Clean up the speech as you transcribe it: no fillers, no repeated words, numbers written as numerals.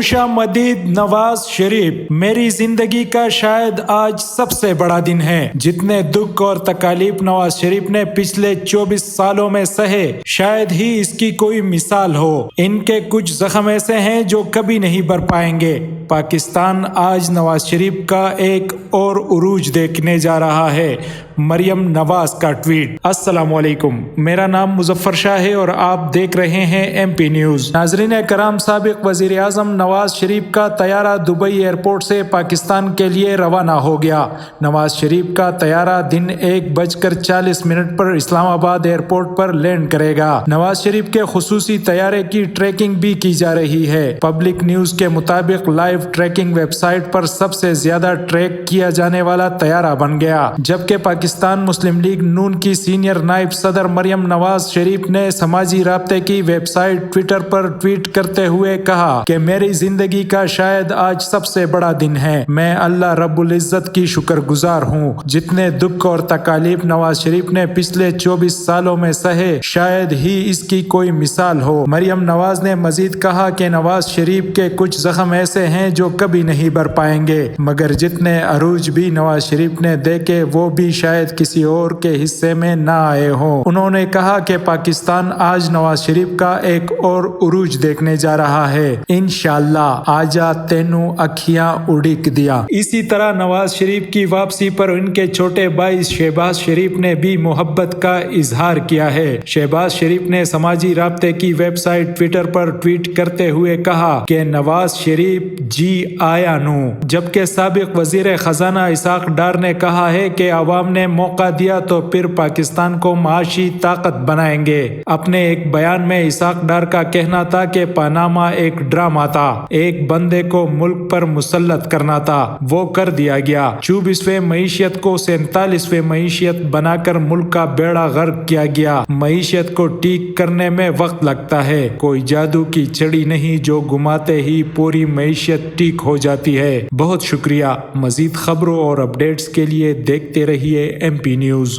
خوشامدید نواز شریف، میری زندگی کا شاید آج سب سے بڑا دن ہے۔ جتنے دکھ اور تکالیف نواز شریف نے پچھلے 24 سالوں میں سہے، شاید ہی اس کی کوئی مثال ہو۔ ان کے کچھ زخم ایسے ہیں جو کبھی نہیں بھر پائیں گے۔ پاکستان آج نواز شریف کا ایک اور عروج دیکھنے جا رہا ہے۔ مریم نواز کا ٹویٹ۔ السلام علیکم، میرا نام مظفر شاہ ہے اور آپ دیکھ رہے ہیں ایم پی نیوز۔ ناظرین کرام، سابق وزیر اعظم نواز شریف کا طیارہ دبئی ایئرپورٹ سے پاکستان کے لیے روانہ ہو گیا۔ نواز شریف کا طیارہ دن 1:40 پر اسلام آباد ایئرپورٹ پر لینڈ کرے گا۔ نواز شریف کے خصوصی طیارے کی ٹریکنگ بھی کی جا رہی ہے۔ پبلک نیوز کے مطابق لائیو ٹریکنگ ویب سائٹ پر سب سے زیادہ ٹریک کیا جانے والا طیارہ بن گیا، جبکہ پاکستان مسلم لیگ نون کی سینئر نائب صدر مریم نواز شریف نے سماجی رابطے کی ویب سائٹ ٹویٹر پر ٹویٹ کرتے ہوئے کہا کہ میری زندگی کا شاید آج سب سے بڑا دن ہے۔ میں اللہ رب العزت کی شکر گزار ہوں۔ جتنے دکھ اور تکالیف نواز شریف نے پچھلے 24 سالوں میں سہے، شاید ہی اس کی کوئی مثال ہو۔ مریم نواز نے مزید کہا کہ نواز شریف کے کچھ زخم ایسے ہیں جو کبھی نہیں بھر پائیں گے، مگر جتنے عروج بھی نواز شریف نے دیکھے وہ بھی شاید کسی اور کے حصے میں نہ آئے ہوں۔ انہوں نے کہا کہ پاکستان آج نواز شریف کا ایک اور عروج دیکھنے جا رہا ہے۔ انشاءاللہ آجا تینوں اکھیاں اڑک دیا۔ اسی طرح نواز شریف کی واپسی پر ان کے چھوٹے بھائی شہباز شریف نے بھی محبت کا اظہار کیا ہے۔ شہباز شریف نے سماجی رابطے کی ویب سائٹ ٹویٹر پر ٹویٹ کرتے ہوئے کہا کہ نواز شریف جی آیا نو، جبکہ سابق وزیر خزانہ اسحاق ڈار نے کہا ہے کہ عوام نے موقع دیا تو پھر پاکستان کو معاشی طاقت بنائیں گے۔ اپنے ایک بیان میں اسحاق ڈار کا کہنا تھا کہ پاناما ایک ڈرامہ تھا، ایک بندے کو ملک پر مسلط کرنا تھا، وہ کر دیا گیا۔ 24ویں معیشت کو 47ویں معیشت بنا کر ملک کا بیڑا غرق کیا گیا۔ معیشت کو ٹھیک کرنے میں وقت لگتا ہے، کوئی جادو کی چھڑی نہیں جو گھماتے ہی پوری معیشت ٹھیک ہو جاتی ہے۔ بہت شکریہ۔ مزید خبروں اور اپڈیٹس کے لیے دیکھتے رہیے ایم پی نیوز۔